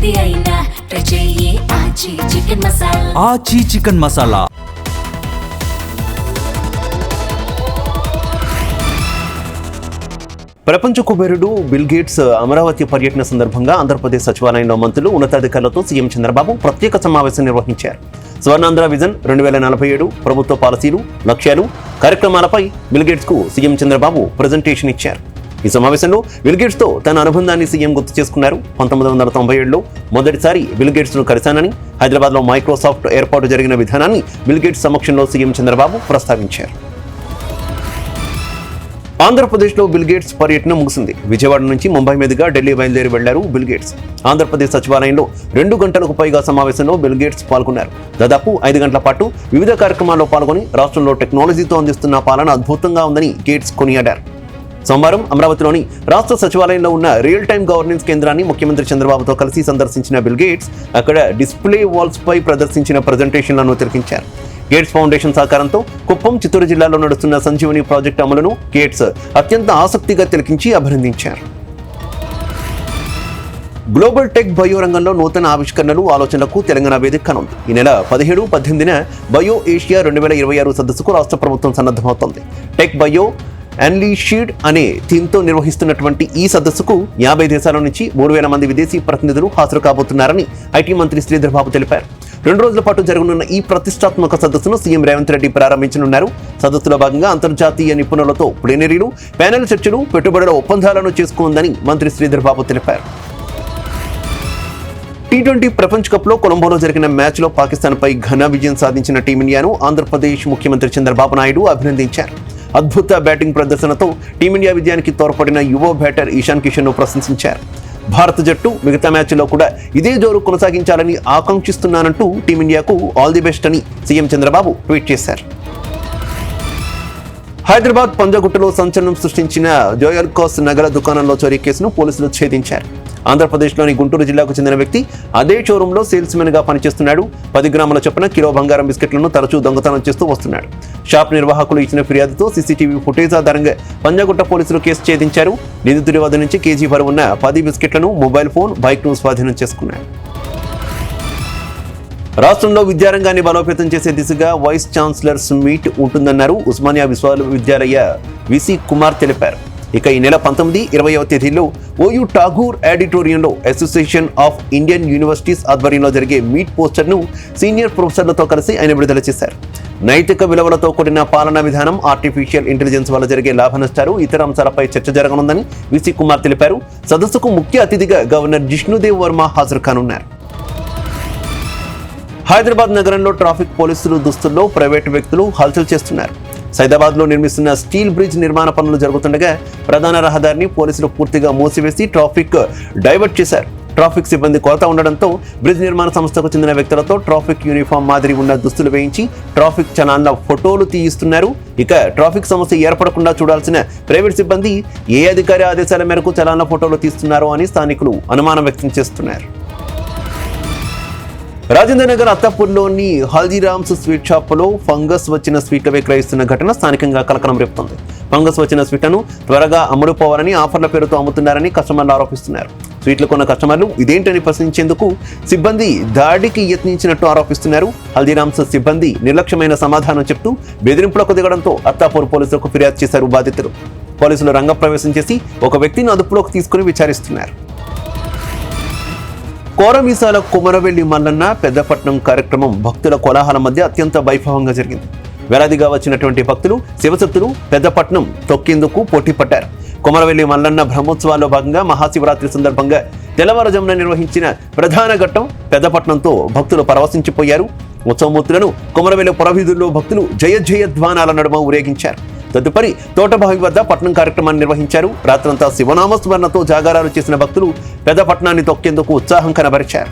ఏది అయినా ట్రై చెయ్యి ఆచి చికెన్ మసాలా. ఆచి చికెన్ మసాలా. ప్రపంచ కుబేరుడు బిల్ గేట్స్ అమరావతి పర్యటన సందర్భంగా ఆంధ్రప్రదేశ్ సచివాలయంలో మంత్రులు ఉన్నతాధికారులతో సీఎం చంద్రబాబు ప్రత్యేక సమావేశం నిర్వహించారు. స్వర్ణాంధ్ర విజన్ 2047 ప్రభుత్వ పాలసీలు, లక్ష్యాలు, కార్యక్రమాలపై బిల్ గేట్స్ కు సీఎం చంద్రబాబు ప్రజెంటేషన్ ఇచ్చారు. ఈ సమావేశంలో బిల్ గేట్స్ తో తన అనుబంధాన్ని సీఎం గుర్తు చేసుకున్నారు. 1997లో మొదటిసారి బిల్ గేట్స్ ను కలిశానని, హైదరాబాద్ లో మైక్రోసాఫ్ట్ ఏర్పాటు జరిగిన విధానాన్ని బిల్ గేట్స్ సమక్షంలో సీఎం చంద్రబాబు ప్రస్తావించారు. ఆంధ్రప్రదేశ్లో బిల్ గేట్స్ పర్యటన ముగిసింది. విజయవాడ నుంచి ముంబై మీదుగా ఢిల్లీ బయలుదేరి వెళ్లారు బిల్ గేట్స్. ఆంధ్రప్రదేశ్ సచివాలయంలో 2 గంటలకు పైగా సమావేశంలో బిల్ గేట్స్ పాల్గొన్నారు. దాదాపు 5 గంటల పాటు వివిధ కార్యక్రమాల్లో పాల్గొని రాష్ట్రంలో టెక్నాలజీతో అందిస్తున్న పాలన అద్భుతంగా ఉందని గేట్స్ కొనియాడారు. సోమవారం అమరావతిలోని రాష్ట్ర సచివాలయంలో ఉన్న రియల్ టైమ్ గవర్నెన్స్ కేంద్రాన్ని ముఖ్యమంత్రి చంద్రబాబుతో కలిసి సందర్శించిన బిల్ గేట్స్ అక్కడ డిస్ప్లే వాల్స్ పై ప్రదర్శించిన ప్రజెంటేషన్లను తిలకించారు. గేట్స్ ఫౌండేషన్ సహకారంతో కుప్పం, చిత్తూరు జిల్లాలో నడుస్తున్న సంజీవని ప్రాజెక్టు అమలును గేట్స్ అత్యంత ఆసక్తిగా తిలకించి అభినందించారు. గ్లోబల్ టెక్ బయో రంగంలో నూతన ఆవిష్కరణలు, ఆలోచనలకు తెలంగాణ వేదిక కానుంది. ఈ నెల 17, 18న బయో ఏషియా 2026 సదస్సుకు రాష్ట్ర ప్రభుత్వం సన్నద్ధమవుతోంది. టెక్ బయో అన్లీషిడ్ అనే థీమ్తో నిర్వహిస్తున్నటువంటి ఈ సదస్సుకు 50 దేశాల నుంచి 3000 మంది విదేశీ ప్రతినిధులు హాజరు కాబోతున్నారని ఐటీ మంత్రి శ్రీధర్ బాబు తెలిపారు. 2 రోజుల పాటు జరగనున్న ఈ ప్రతిష్టాత్మక సదస్సును సీఎం రేవంత్ రెడ్డి ప్రారంభించనున్నారు. సదస్సులో భాగంగా అంతర్జాతీయ నిపుణులతో ప్లీనరీలు, ప్యానెల్ చర్చలు, పెట్టుబడుల ఒప్పందాలను చేసుకుందని మంత్రి శ్రీధర్ బాబు తెలిపారు. T20 ప్రపంచ కప్లో కొలంబోలో జరిగిన మ్యాచ్లో పాకిస్తాన్పై ఘన విజయం సాధించిన టీమిండియాను ఆంధ్రప్రదేశ్ ముఖ్యమంత్రి చంద్రబాబు నాయుడు అభినందించారు. అద్భుత బ్యాటింగ్ ప్రదర్శనతో టీమిండియా విజయానికి తోడ్పడిన యువ బ్యాటర్ ఇషాన్ కిషన్ను ప్రశంసించారు. భారత జట్టు మిగతా మ్యాచ్లో కూడా ఇదే జోరు కొనసాగించాలని ఆకాంక్షిస్తున్నానంటూ టీమిండియాకు ఆల్ ది బెస్ట్ అని సీఎం చంద్రబాబు ట్వీట్ చేశారు. హైదరాబాద్ పంజాగుట్టలో సంచలనం సృష్టించిన జోయల్కాస్ నగల దుకాణంలో చోరీ కేసును పోలీసులు ఛేదించారు. ఆంధ్రప్రదేశ్లోని గుంటూరు జిల్లాకు చెందిన వ్యక్తి అదే షోరూంలో సేల్స్మెన్ గా పనిచేస్తున్నాడు. 10 గ్రాముల చొప్పున కిలో బంగారం బిస్కెట్లను తరచూ దొంగతనం చేస్తూ వస్తున్నాడు. షాప్ నిర్వాహకులు ఇచ్చిన ఫిర్యాదుతో సీసీటీవీ ఫుటేజ్ ఆధారంగా పంజాగుట్ట పోలీసులు కేసు ఛేదించారు. నిందితుడి వద్ద నుంచి కేజీ బరువున్న 10 బిస్కెట్లను, మొబైల్ ఫోన్, బైక్ను స్వాధీనం చేసుకున్నారు. రాష్ట్రంలో విద్యారంగాన్ని బలోపేతం చేసే దిశగా వైస్ ఛాన్సలర్స్ మీట్ ఉంటుందన్నారు ఉస్మానియా విశ్వవిద్యాలయ వీసీ కుమార్ తెలిపారు. ఇక ఈ నెల 19, 20వ తేదీల్లో ఓయూ ఠాగూర్ ఆడిటోరియంలో అసోసియేషన్ ఆఫ్ ఇండియన్ యూనివర్సిటీస్ ఆధ్వర్యంలో జరిగే మీట్ పోస్టర్ను సీనియర్ ప్రొఫెసర్లతో కలిసి ఆయన విడుదల చేశారు. నైతిక విలువలతో కూడిన పాలనా విధానం, ఆర్టిఫిషియల్ ఇంటెలిజెన్స్ వల్ల జరిగే లాభ నష్టాలు, ఇతర అంశాలపై చర్చ జరగనుందని వీసీ కుమార్ తెలిపారు. సదస్సుకు ముఖ్య అతిథిగా గవర్నర్ జిష్ణుదేవ్ వర్మ హాజరు కానున్నారు. హైదరాబాద్ నగరంలో ట్రాఫిక్ పోలీసులు దుస్తుల్లో ప్రైవేటు వ్యక్తులు హల్చల్ చేస్తున్నారు. సైదాబాద్ లో నిర్మిస్తున్న స్టీల్ బ్రిడ్జ్ నిర్మాణ పనులు జరుగుతుండగా ప్రధాన రహదారిని పోలీసులు పూర్తిగా మూసివేసి ట్రాఫిక్ డైవర్ట్ చేశారు. ట్రాఫిక్ సిబ్బంది కొరత ఉండడంతో బ్రిడ్జ్ నిర్మాణ సంస్థకు చెందిన వ్యక్తులతో ట్రాఫిక్ యూనిఫామ్ మాదిరి ఉన్న దుస్తులు వేయించి ట్రాఫిక్ చలాన్ల ఫోటోలు తీయిస్తున్నారు. ఇక ట్రాఫిక్ సమస్య ఏర్పడకుండా చూడాల్సిన ప్రైవేట్ సిబ్బంది ఏ అధికారి ఆదేశాల మేరకు చలాన్ల ఫోటోలు తీస్తున్నారో అని స్థానికులు అనుమానం వ్యక్తం చేస్తున్నారు. రాజేంద్ర నగర్ అత్తాపూర్లోని హల్దీరామ్స్ స్వీట్ షాప్లో ఫంగస్ వచ్చిన స్వీట్లు విక్రయిస్తున్న ఘటన స్థానికంగా కలకలం రేపుతోంది. ఫంగస్ వచ్చిన స్వీట్లను త్వరగా అమ్ముడుపోవాలని ఆఫర్ల పేరుతో అమ్ముతున్నారని కస్టమర్లు ఆరోపిస్తున్నారు. స్వీట్లు కొన్న కస్టమర్లు ఇదేంటని ప్రశ్నించేందుకు సిబ్బంది దాడికి యత్నించినట్టు ఆరోపిస్తున్నారు. హల్దీరామ్స్ సిబ్బంది నిర్లక్ష్యమైన సమాధానం చెప్తూ బెదిరింపులకు దిగడంతో అత్తాపూర్ పోలీసులకు ఫిర్యాదు చేశారు బాధితులు. పోలీసులు రంగప్రవేశం చేసి ఒక వ్యక్తిని అదుపులోకి తీసుకుని విచారిస్తున్నారు. కోరమీసాల కుమరవెల్లి మల్లన్న పెద్దపట్నం కార్యక్రమం భక్తుల కోలాహలం మధ్య అత్యంత వైభవంగా జరిగింది. వేలాదిగా వచ్చినటువంటి భక్తులు, శివశక్తులు పెద్దపట్నం తొక్కేందుకు పోటీ పడ్డారు. కుమరవెల్లి మల్లన్న బ్రహ్మోత్సవాల్లో భాగంగా మహాశివరాత్రి సందర్భంగా తెల్లవారుజామున నిర్వహించిన ప్రధాన ఘట్టం పెద్దపట్నంతో భక్తులు పరవశించిపోయారు. ఉత్సవమూర్తులను కుమరవెల్లి పురవీధుల్లో భక్తులు జయ జయధ్వానాల నడుమ ఊరేగించారు. తదుపరి తోటబావి వద్ద పట్నం కార్యక్రమాన్ని నిర్వహించారు. రాత్రంతా శివనామస్మరణతో జాగారాలు చేసిన భక్తులు పెద్దపట్నాన్ని తొక్కేందుకు ఉత్సాహం కనబరిచారు.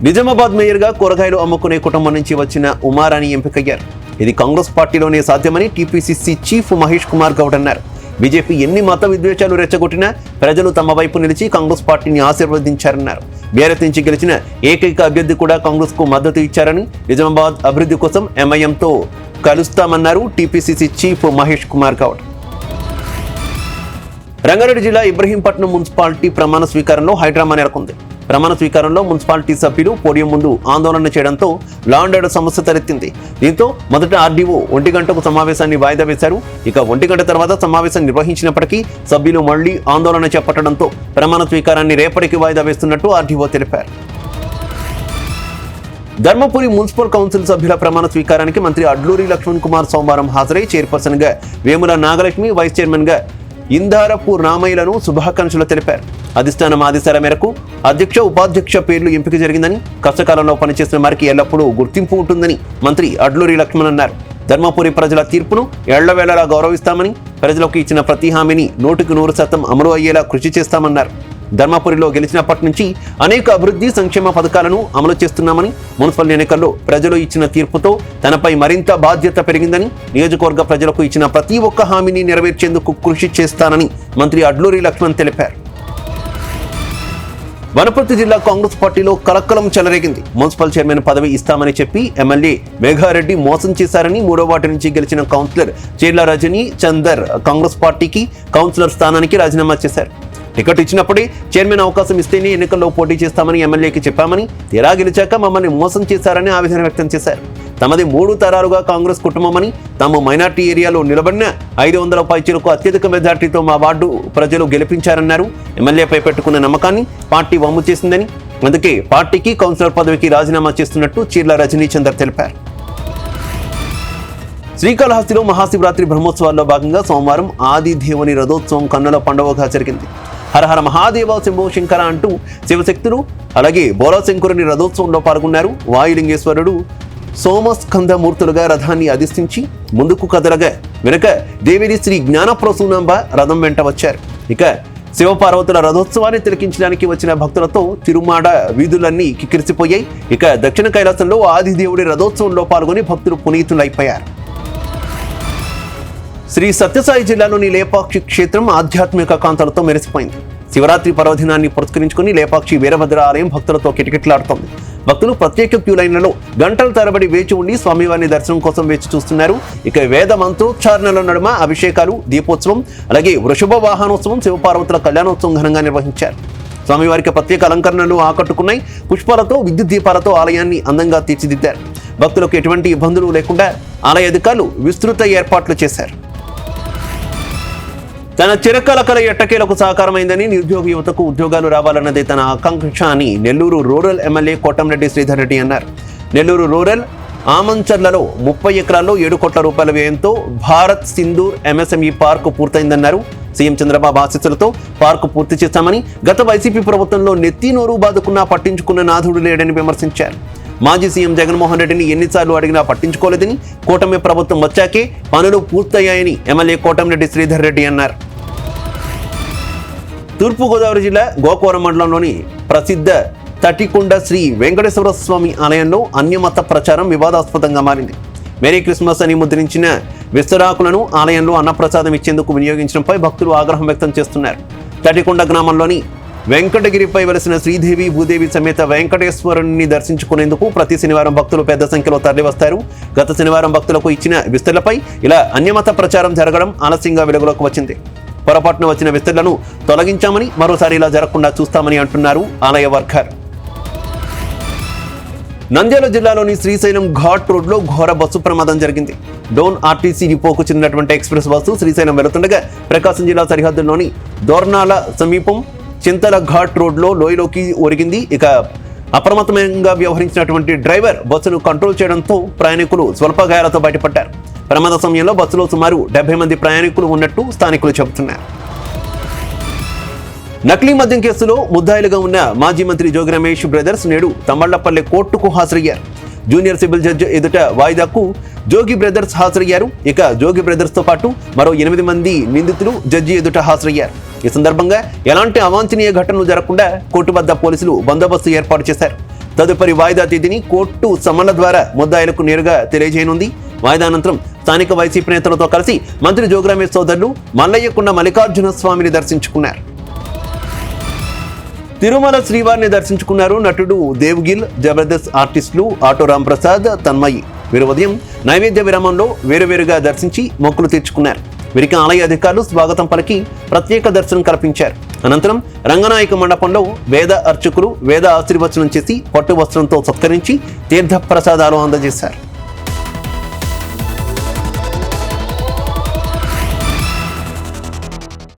నిజామాబాద్ మేయర్గా కూరగాయలు అమ్ముకునే కుటుంబం నుంచి వచ్చిన ఉమారాణి ఎంపికయ్యారు. ఇది కాంగ్రెస్ పార్టీలోనే సాధ్యమని టీపీసీసీ చీఫ్ మహేష్ కుమార్ గౌడ్ అన్నారు. బీజేపీ ఎన్ని మత విద్వేషాలు రెచ్చగొట్టినా ప్రజలు తమ వైపు నిలిచి కాంగ్రెస్ పార్టీని ఆశీర్వదించారన్నారు. బీఆర్ఎస్ నుంచి గెలిచిన ఏకైక అభ్యర్థి కూడా కాంగ్రెస్ కు మద్దతు ఇచ్చారని, నిజామాబాద్ అభివృద్ధి కోసం ఎంఐఎంతో కలుస్తామన్నారు టీపీసీసీ చీఫ్ మహేష్ కుమార్ గౌడ్. రంగారెడ్డి జిల్లా ఇబ్రహీంపట్నం మున్సిపాలిటీ ప్రమాణ స్వీకారంలో హైడ్రామా నెలకొంది. ప్రమాణ స్వీకారంలో మున్సిపాలిటీ సభ్యులు పోడియం ముందు ఆందోళన చేయడంతో లా అండ్ ఆర్డర్ సమస్య తలెత్తింది. దీంతో మొదట ఆర్డీఓ 1 గంటకు సమావేశాన్ని వాయిదా వేశారు. ఇక 1 గంట తర్వాత సమావేశం నిర్వహించినప్పటికీ సభ్యులు మళ్లీ ఆందోళన చేపట్టడంతో ప్రమాణ స్వీకారాన్ని రేపటికి వాయిదా వేస్తున్నట్టు ఆర్డీఓ తెలిపారు. ధర్మపురి మున్సిపల్ కౌన్సిల్ సభ్యుల ప్రమాణ స్వీకారానికి మంత్రి అడ్లూరి లక్ష్మణ్ కుమార్ సోమవారం హాజరై చైర్పర్సన్ గా వేముల నాగలక్ష్మి, వైస్ చైర్మన్ గా ఇందారపు రామయ్యలను శుభాకాంక్షలు తెలిపారు. అధిష్టానం ఆదేశాల మేరకు అధ్యక్ష, ఉపాధ్యక్ష పేర్లు ఎంపిక జరిగిందని, కష్టకాలంలో పనిచేసిన వారికి ఎల్లప్పుడూ గుర్తింపు ఉంటుందని మంత్రి అడ్లూరి లక్ష్మణ్ అన్నారు. ధర్మపురి ప్రజల తీర్పును ఎళ్లవేళలా గౌరవిస్తామని, ప్రజలకు ఇచ్చిన ప్రతి హామీని 100% అమలు అయ్యేలా కృషి చేస్తామన్నారు. ధర్మపురిలో గెలిచినప్పటి నుంచి అనేక అభివృద్ధి సంక్షేమ పథకాలను అమలు చేస్తున్నామని, మున్సిపల్ ఎన్నికల్లో ప్రజలు ఇచ్చిన తీర్పుతో తనపై మరింత బాధ్యత పెరిగిందని, నియోజకవర్గ ప్రజలకు ఇచ్చిన ప్రతి ఒక్క హామీని నెరవేర్చేందుకు కృషి చేస్తానని మంత్రి అడ్లూరి లక్ష్మణ్ తెలిపారు. వనపర్తి జిల్లా కాంగ్రెస్ పార్టీలో కలకలం చెలరేగింది. మున్సిపల్ చైర్మన్ పదవి ఇస్తామని చెప్పి ఎమ్మెల్యే మేఘారెడ్డి మోసం చేశారని 3వ వార్డు నుంచి గెలిచిన కౌన్సిలర్ చీర్ల రజనీ చందర్ కాంగ్రెస్ పార్టీకి కౌన్సిలర్ స్థానానికి రాజీనామా చేశారు. టికెట్ ఇచ్చినప్పుడే చైర్మన్ అవకాశం ఇస్తేనే ఎన్నికల్లో పోటీ చేస్తామని ఎమ్మెల్యేకి చెప్పామని, తీరా గెలిచాక మమ్మల్ని మోసం చేశారని ఆవేదన వ్యక్తం చేశారు. తమది 3 తరాలుగా కాంగ్రెస్ కుటుంబమని, తాము మైనార్టీ ఏరియాలో నిలబడిన 500 పైచీలకు అత్యధిక మెజార్టీతో మా వార్డు ప్రజలు గెలిపించారన్నారు. ఎమ్మెల్యేపై పెట్టుకున్న నమ్మకాన్ని పార్టీ వమ్ము చేసిందని, అందుకే పార్టీకి కౌన్సిలర్ పదవికి రాజీనామా చేస్తున్నట్టు చీర్ల రజనీ చందర్ తెలిపారు. శ్రీకాళహస్తిలో మహాశివరాత్రి బ్రహ్మోత్సవాల్లో భాగంగా సోమవారం ఆదిదేవుని రథోత్సవం కన్నుల పండుగగా జరిగింది. హరహర మహాదేవ శంభో శంకర అంటూ శివశక్తులు, అలాగే బోలాశంకరుని రథోత్సవంలో పాల్గొన్నారు. వాయులింగేశ్వరుడు సోమస్కంధమూర్తులుగా రథాన్ని అధిష్ఠించి ముందుకు కదలగా వెనుక దేవిని శ్రీ జ్ఞానప్రసూనాంబ రథం వెంట వచ్చారు. ఇక శివపార్వతుల రథోత్సవాన్ని తిలకించడానికి వచ్చిన భక్తులతో తిరుమాడ వీధులన్నీ కిక్కిరిసిపోయాయి. ఇక దక్షిణ కైలాసంలో ఆదిదేవుడి రథోత్సవంలో పాల్గొని భక్తులు పునీతులైపోయారు. శ్రీ సత్యసాయి జిల్లాలోని లేపాక్షి క్షేత్రం ఆధ్యాత్మిక కాంతలతో మెరిసిపోయింది. శివరాత్రి పర్వదినాన్ని పురస్కరించుకుని లేపాక్షి వీరభద్ర ఆలయం భక్తులతో కిటకిటలాడుతోంది. భక్తులు ప్రత్యేక క్యూ లైన్లలో గంటల తరబడి వేచి ఉండి స్వామివారిని దర్శనం కోసం వేచి చూస్తున్నారు. ఇక వేద మంత్రోచ్చారణల నడుమ అభిషేకాలు, దీపోత్సవం, అలాగే వృషభ వాహనోత్సవం, శివపార్వతుల కళ్యాణోత్సవం ఘనంగా నిర్వహించారు. స్వామివారికి ప్రత్యేక అలంకరణలు ఆకట్టుకున్నాయి. పుష్పాలతో, విద్యుత్ దీపాలతో ఆలయాన్ని అందంగా తీర్చిదిద్దారు. భక్తులకు ఎటువంటి ఇబ్బందులు లేకుండా ఆలయ అధికారులు విస్తృత ఏర్పాట్లు చేశారు. తన చిరకాల కల ఎట్టకేలకు సాకారమైందని, నిరుద్యోగ యువతకు ఉద్యోగాలు రావాలన్నదే తన ఆకాంక్ష అని నెల్లూరు రూరల్ ఎమ్మెల్యే కోటంరెడ్డి శ్రీధర్ రెడ్డి అన్నారు. నెల్లూరు రూరల్ ఆమంచర్లలో 30 ఎకరాల్లో 7 కోట్ల రూపాయల వ్యయంతో భారత్ సింధూర్ ఎంఎస్ఎంఈ పార్కు పూర్తయిందన్నారు. సీఎం చంద్రబాబు ఆశీస్సులతో పార్కు పూర్తి చేస్తామని, గత వైసీపీ ప్రభుత్వంలో నెత్తి నోరు బాదుకున్నా పట్టించుకున్న నాథుడు లేడని విమర్శించారు. మాజీ సీఎం జగన్మోహన్ రెడ్డిని ఎన్నిసార్లు అడిగినా పట్టించుకోలేదని, కూటమి ప్రభుత్వం వచ్చాకే పనులు పూర్తయ్యాయని ఎమ్మెల్యే కోటంరెడ్డి శ్రీధర్ రెడ్డి అన్నారు. తూర్పుగోదావరి జిల్లా గోకవరం మండలంలోని ప్రసిద్ధ తటికొండ శ్రీ వెంకటేశ్వర స్వామి ఆలయంలో అన్యమత ప్రచారం వివాదాస్పదంగా మారింది. మేరీ క్రిస్మస్ అని ముద్రించిన విస్తరాకులను ఆలయంలో అన్నప్రసాదం ఇచ్చేందుకు వినియోగించడంపై భక్తులు ఆగ్రహం వ్యక్తం చేస్తున్నారు. తటికొండ గ్రామంలోని వెంకటగిరిపై వెలసిన శ్రీదేవి, భూదేవి సమేత వెంకటేశ్వరుని దర్శించుకునేందుకు ప్రతి శనివారం భక్తులు పెద్ద సంఖ్యలో తరలివస్తారు. గత శనివారం భక్తులకు ఇచ్చిన విస్తరణలపై ఇలా అన్యమత ప్రచారం జరగడం ఆలస్యంగా వెలుగులోకి వచ్చింది. పొరపాటున వచ్చిన విస్తరణలను తొలగించామని, మరోసారి ఇలా జరగకుండా చూస్తామని అంటున్నారు ఆలయ వర్కర్. నంద్యాల జిల్లాలోని శ్రీశైలం ఘాట్ రోడ్లో ఘోర బస్సు ప్రమాదం జరిగింది. డోన్ ఆర్టీసీ డిపోకు చెందినటువంటి ఎక్స్ప్రెస్ బస్సు శ్రీశైలం వెళుతుండగా ప్రకాశం జిల్లా సరిహద్దుల్లోని దోర్నాల సమీపం చింతల ఘాట్ రోడ్లో లోయలోకి ఒరిగింది. ఇక అప్రమత్తంగా వ్యవహరించినటువంటి డ్రైవర్ బస్సును కంట్రోల్ చేయడంతో ప్రయాణికులు స్వల్ప గాయాలతో బయటపడ్డారు. ప్రమాద సమయంలో బస్సులో సుమారు 70 మంది ప్రయాణికులు ఉన్నట్టు స్థానికులు చెబుతున్నారు. నకిలీ మద్యం కేసులో ముద్దాయిలుగా ఉన్న మాజీ మంత్రి జోగి రమేష్ బ్రదర్స్ నేడు తమ్మళ్లపల్లె కోర్టుకు హాజరయ్యారు. జూనియర్ సివిల్ జడ్జి ఎదుట వాయిదాకు జోగి బ్రదర్స్ హాజరయ్యారు. ఇక జోగి బ్రదర్స్ తో పాటు మరో 8 మంది నిందితులు జడ్జి ఎదుట హాజరయ్యారు. ఈ సందర్భంగా ఎలాంటి అవాంఛనీయ ఘటనలు జరగకుండా కోర్టు వద్ద పోలీసులు బందోబస్తు ఏర్పాటు చేశారు. తదుపరి వాయిదా తేదీని కోర్టు సమన్ల ద్వారా ముద్దాయిలకు నేరుగా తెలియజేయనుంది. వాయిదా అనంతరం స్థానిక వైసీపీ నేతలతో కలిసి మంత్రి జోగి రమేష్ సోదరులు మల్లయ్యకొండ మల్లికార్జున స్వామిని దర్శించుకున్నారు. తిరుమల శ్రీవారిని దర్శించుకున్నారు నటుడు దేవ్గిల్, జబర్దస్త్ ఆర్టిస్టులు ఆటో రాంప్రసాద్, తన్మయి. వీరు ఉదయం నైవేద్య విరామంలో వేరువేరుగా దర్శించి మొక్కులు తీర్చుకున్నారు. వీరికి ఆలయ అధికారులు స్వాగతం పలికి ప్రత్యేక దర్శనం కల్పించారు. అనంతరం రంగనాయక మండపంలో వేద అర్చకులు వేద ఆశీర్వచనం చేసి పట్టు వస్త్రంతో సత్కరించి తీర్థ ప్రసాదాలు అందజేశారు.